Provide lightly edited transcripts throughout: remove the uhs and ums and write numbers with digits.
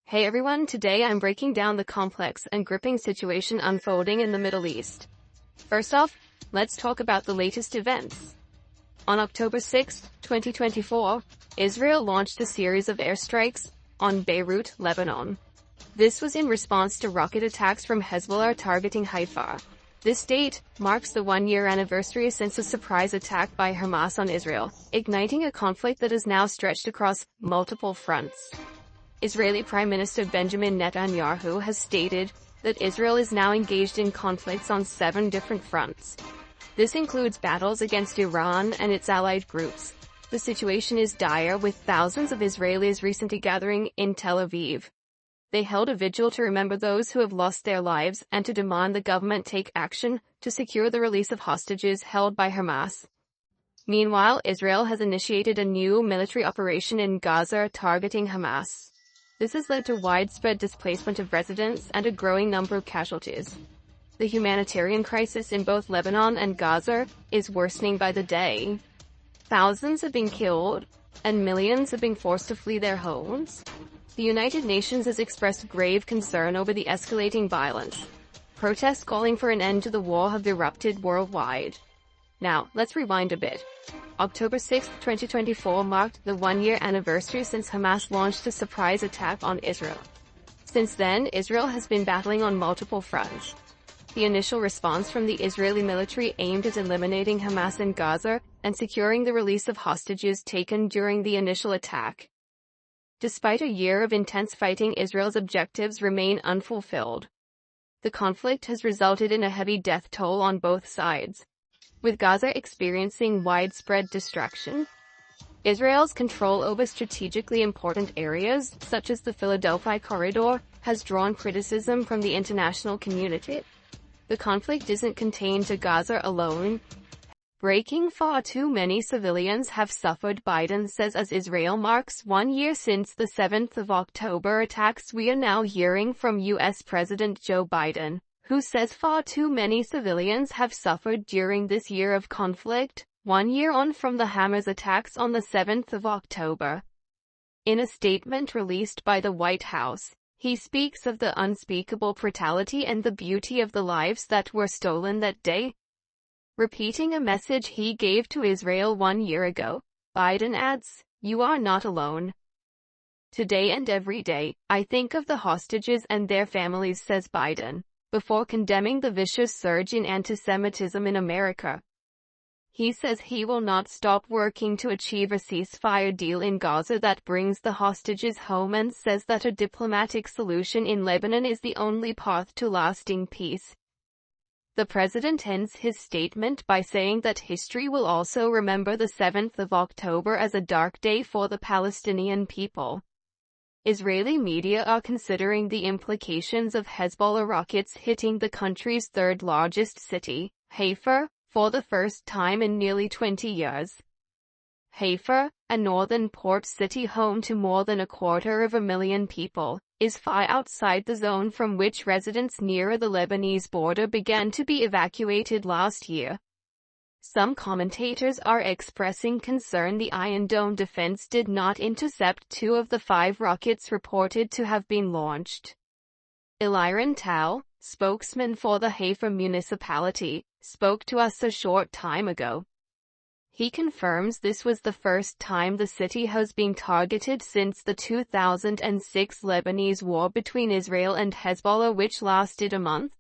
Hey everyone, today I'm breaking down the complex and gripping situation unfolding in the Middle East. First off, let's talk about the latest events. On October 6, 2024, Israel launched a series of airstrikes on Beirut, Lebanon. This was in response to rocket attacks from Hezbollah targeting Haifa. This date marks the one-year anniversary since a surprise attack by Hamas on Israel, igniting a conflict that is now stretched across multiple fronts. Israeli Prime Minister Benjamin Netanyahu has stated that Israel is now engaged in conflicts on 7 different fronts. This includes battles against Iran and its allied groups. The situation is dire, with thousands of Israelis recently gathering in Tel Aviv. They held a vigil to remember those who have lost their lives and to demand the government take action to secure the release of hostages held by Hamas. Meanwhile, Israel has initiated a new military operation in Gaza targeting Hamas. This has led to widespread displacement of residents and a growing number of casualties. The humanitarian crisis in both Lebanon and Gaza is worsening by the day. Thousands have been killed, and millions have been forced to flee their homes. The United Nations has expressed grave concern over the escalating violence. Protests calling for an end to the war have erupted worldwide. Now, let's rewind a bit. October 6, 2024 marked the one-year anniversary since Hamas launched a surprise attack on Israel. Since then, Israel has been battling on multiple fronts. The initial response from the Israeli military aimed at eliminating Hamas in Gaza and securing the release of hostages taken during the initial attack. Despite a year of intense fighting, Israel's objectives remain unfulfilled. The conflict has resulted in a heavy death toll on both sides, with Gaza experiencing widespread destruction. Israel's control over strategically important areas, such as the Philadelphia corridor, has drawn criticism from the international community. The conflict isn't contained to Gaza alone. Breaking far too many civilians have suffered, Biden says. As Israel marks 1 year since the 7th of October attacks, we are now hearing from U.S. President Joe Biden, who says far too many civilians have suffered during this year of conflict, 1 year on from the Hamas attacks on the 7th of October. In a statement released by the White House, he speaks of the unspeakable brutality and the beauty of the lives that were stolen that day. Repeating a message he gave to Israel 1 year ago, Biden adds, "You are not alone. Today and every day, I think of the hostages and their families," says Biden, before condemning the vicious surge in anti-Semitism in America. He says he will not stop working to achieve a ceasefire deal in Gaza that brings the hostages home, and says that a diplomatic solution in Lebanon is the only path to lasting peace. The president ends his statement by saying that history will also remember the 7th of October as a dark day for the Palestinian people. Israeli media are considering the implications of Hezbollah rockets hitting the country's third-largest city, Haifa, for the first time in nearly 20 years. Haifa, a northern port city home to more than 250,000 people, is far outside the zone from which residents nearer the Lebanese border began to be evacuated last year. Some commentators are expressing concern the Iron Dome defense did not intercept 2 of the 5 rockets reported to have been launched. Eliran Tal, spokesman for the Haifa municipality, spoke to us a short time ago. He confirms this was the first time the city has been targeted since the 2006 Lebanese war between Israel and Hezbollah, which lasted a month.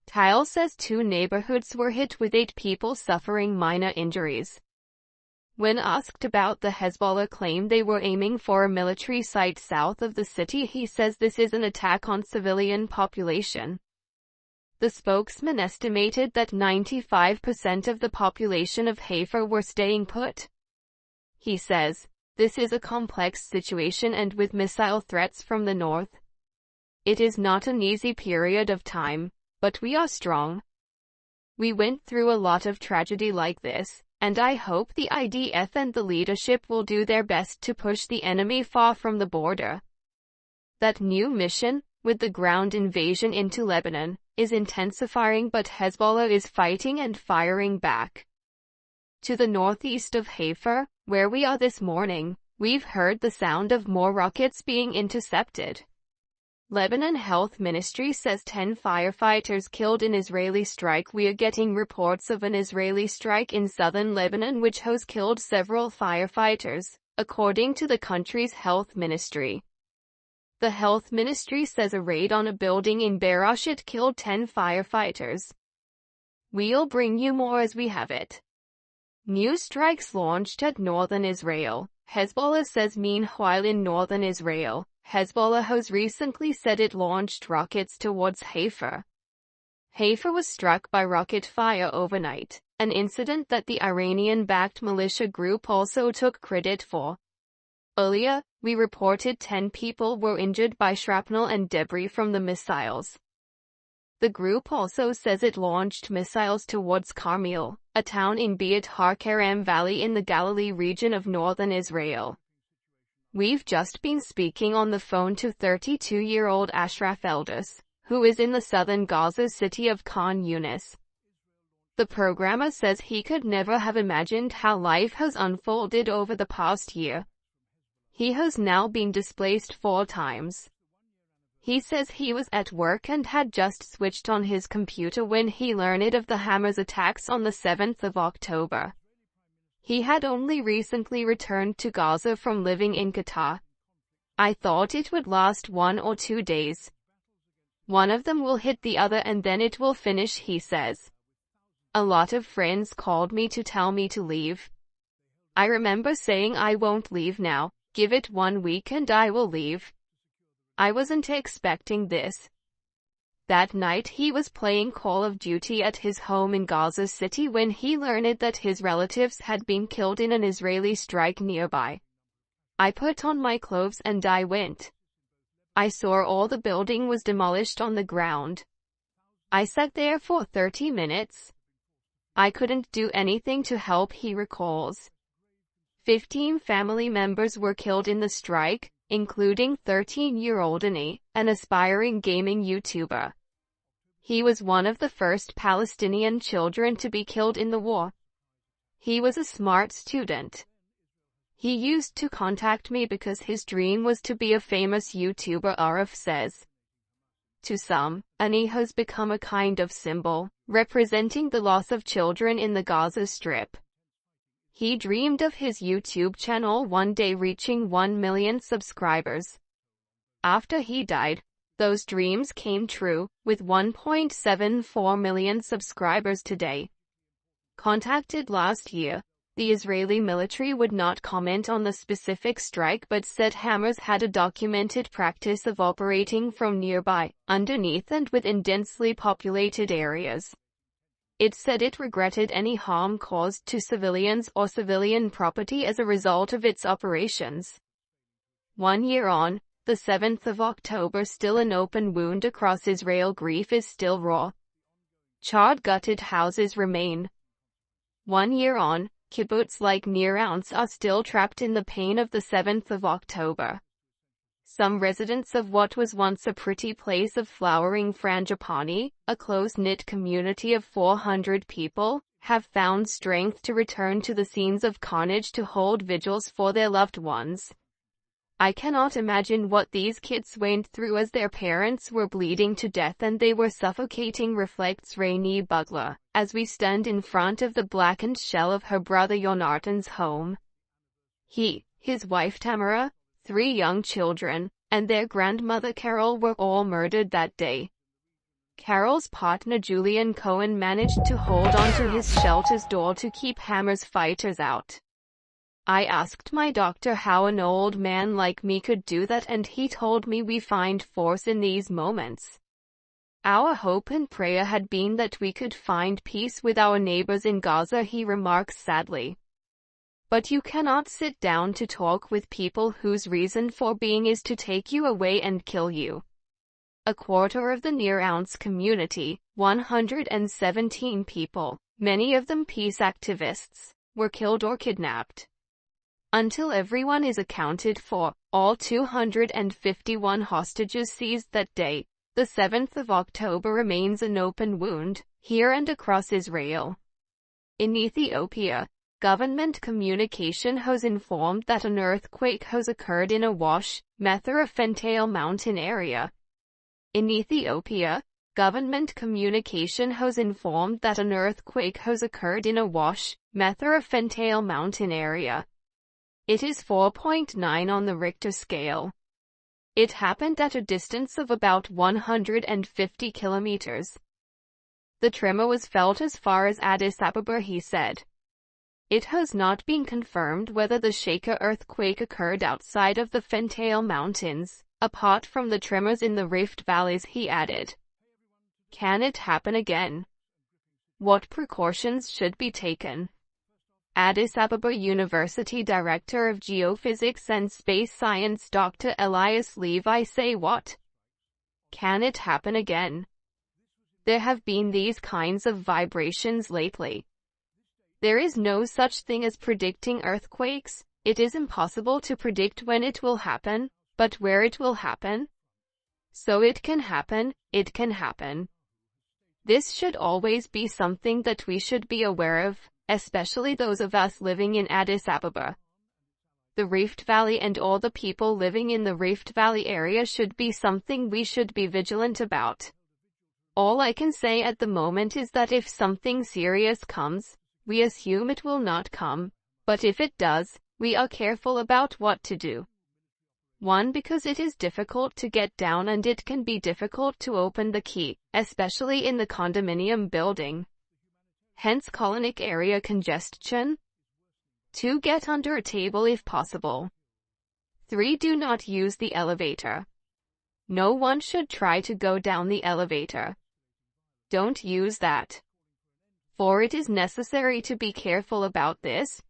Tal says 2 neighborhoods were hit, with 8 people suffering minor injuries. When asked about the Hezbollah claim they were aiming for a military site south of the city, he says this is an attack on civilian population. The spokesman estimated that 95% of the population of Haifa were staying put. He says, "This is a complex situation, and with missile threats from the north, it is not an easy period of time, but we are strong. We went through a lot of tragedy like this, and I hope the IDF and the leadership will do their best to push the enemy far from the border." That new mission, with the ground invasion into Lebanon, is intensifying, but Hezbollah is fighting and firing back. To the northeast of Haifa, where we are this morning, We've heard the sound of more rockets being intercepted. Lebanon Health Ministry says 10 firefighters killed in Israeli strike. We are getting reports of an Israeli strike in southern Lebanon which has killed several firefighters, according to the country's health ministry. The health ministry says a raid on a building in Beersheba killed 10 firefighters. We'll bring you more as we have it. New strikes launched at northern Israel. Hezbollah says meanwhile in northern Israel, Hezbollah has recently said it launched rockets towards Haifa. Haifa was struck by rocket fire overnight, an incident that the Iranian-backed militia group also took credit for. Earlier, we reported 10 people were injured by shrapnel and debris from the missiles. The group also says it launched missiles towards Carmel, a town in Beit Har-Kerem Valley in the Galilee region of northern Israel. We've just been speaking on the phone to 32-year-old Ashraf Eldus, who is in the southern Gaza city of Khan Yunis. The programmer says he could never have imagined how life has unfolded over the past year. He has now been displaced 4 times. He says he was at work and had just switched on his computer when he learned of the Hamas attacks on the 7th of October. He had only recently returned to Gaza from living in Qatar. I thought it would last 1 or 2 days. One of them will hit the other and then it will finish, he says. A lot of friends called me to tell me to leave. I remember saying I won't leave now, give it 1 week and I will leave. I wasn't expecting this. That night he was playing Call of Duty at his home in Gaza City when he learned that his relatives had been killed in an Israeli strike nearby. I put on my clothes and I went. I saw all the building was demolished on the ground. I sat there for 30 minutes. I couldn't do anything to help, he recalls. 15 family members were killed in the strike, including 13-year-old Ani, an aspiring gaming YouTuber. He was one of the first Palestinian children to be killed in the war. He was a smart student. He used to contact me because his dream was to be a famous YouTuber, Arif says. To some, Ani has become a kind of symbol, representing the loss of children in the Gaza Strip. He dreamed of his YouTube channel one day reaching 1 million subscribers. After he died, those dreams came true, with 1.74 million subscribers today. Contacted last year, the Israeli military would not comment on the specific strike but said Hamas had a documented practice of operating from nearby, underneath and within densely populated areas. It said it regretted any harm caused to civilians or civilian property as a result of its operations. 1 year on, the 7th of October, still an open wound across Israel. Grief is still raw. Charred, gutted houses remain. 1 year on, kibbutz like Nir Ounce are still trapped in the pain of the 7th of October. Some residents of what was once a pretty place of flowering Frangipani, a close-knit community of 400 people, have found strength to return to the scenes of carnage to hold vigils for their loved ones. I cannot imagine what these kids went through as their parents were bleeding to death and they were suffocating, reflects Rainey Bugler, as we stand in front of the blackened shell of her brother Yonartan's home. He, his wife Tamara, 3 young children, and their grandmother Carol were all murdered that day. Carol's partner Julian Cohen managed to hold onto his shelter's door to keep Hamas fighters out. I asked my doctor how an old man like me could do that, and he told me we find force in these moments. Our hope and prayer had been that we could find peace with our neighbors in Gaza, he remarks sadly. But you cannot sit down to talk with people whose reason for being is to take you away and kill you. A quarter of the Nir Ounce community, 117 people, many of them peace activists, were killed or kidnapped. Until everyone is accounted for, all 251 hostages seized that day, the 7th of October remains an open wound, here and across Israel. In Ethiopia, Government communication has informed that an earthquake has occurred in Awash, Methara Fentale mountain area. In Ethiopia, government communication has informed that an earthquake has occurred in Awash, Methara Fentale mountain area. It is 4.9 on the Richter scale. It happened at a distance of about 150 kilometers. The tremor was felt as far as Addis Ababa, he said. It has not been confirmed whether the Sheikha earthquake occurred outside of the Fentale Mountains, apart from the tremors in the rift valleys, he added. Can it happen again? What precautions should be taken? Addis Ababa University Director of Geophysics and Space Science Dr. Elias Levi say what? Can it happen again? There have been these kinds of vibrations lately. There is no such thing as predicting earthquakes. It is impossible to predict when it will happen, but where it will happen. So it can happen, it can happen. This should always be something that we should be aware of, especially those of us living in Addis Ababa. The Rift Valley and all the people living in the Rift Valley area should be something we should be vigilant about. All I can say at the moment is that if something serious comes, we assume it will not come, but if it does, we are careful about what to do. 1. Because it is difficult to get down and it can be difficult to open the key, especially in the condominium building. Hence colonic area congestion. 2. Get under a table if possible. 3. Do not use the elevator. No one should try to go down the elevator. Don't use that. 4. It is necessary to be careful about this.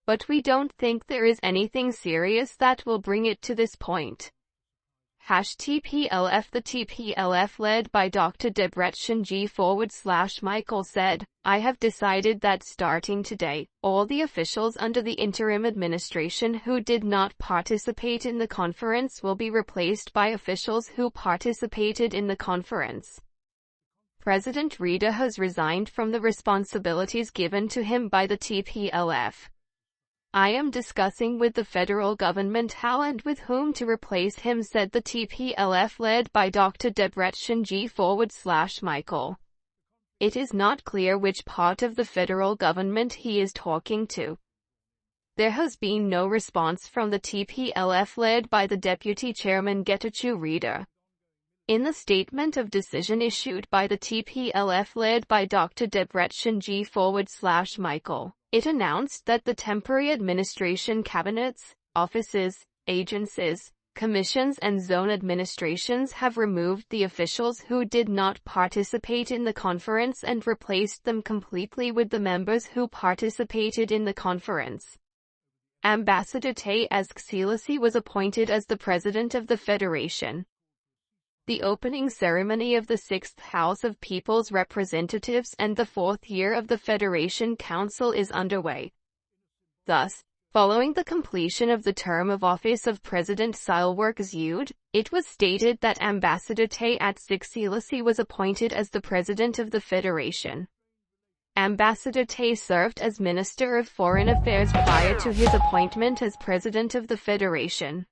But we don't think there is anything serious that will bring it to this point. #TPLF The TPLF led by Dr. Debretsion G /Michael said, I have decided that starting today, all the officials under the interim administration who did not participate in the conference will be replaced by officials who participated in the conference. President Reda has resigned from the responsibilities given to him by the TPLF. I am discussing with the federal government how and with whom to replace him, said the TPLF led by Dr. Debretsion G /Michael. It is not clear which part of the federal government he is talking to. There has been no response from the TPLF led by the Deputy Chairman Getachew Reda. In the statement of decision issued by the TPLF led by Dr. Debretsion G /Michael, it announced that the temporary administration cabinets, offices, agencies, commissions and zone administrations have removed the officials who did not participate in the conference and replaced them completely with the members who participated in the conference. Ambassador Taye Azke Selassie was appointed as the president of the federation. The opening ceremony of the 6th House of People's Representatives and the 4th year of the Federation Council is underway. Thus, following the completion of the term of office of President Sahle-Work Zewde, it was stated that Ambassador Taye Azke Selassie was appointed as the president of the Federation. Ambassador Taye served as Minister of Foreign Affairs prior to his appointment as president of the Federation.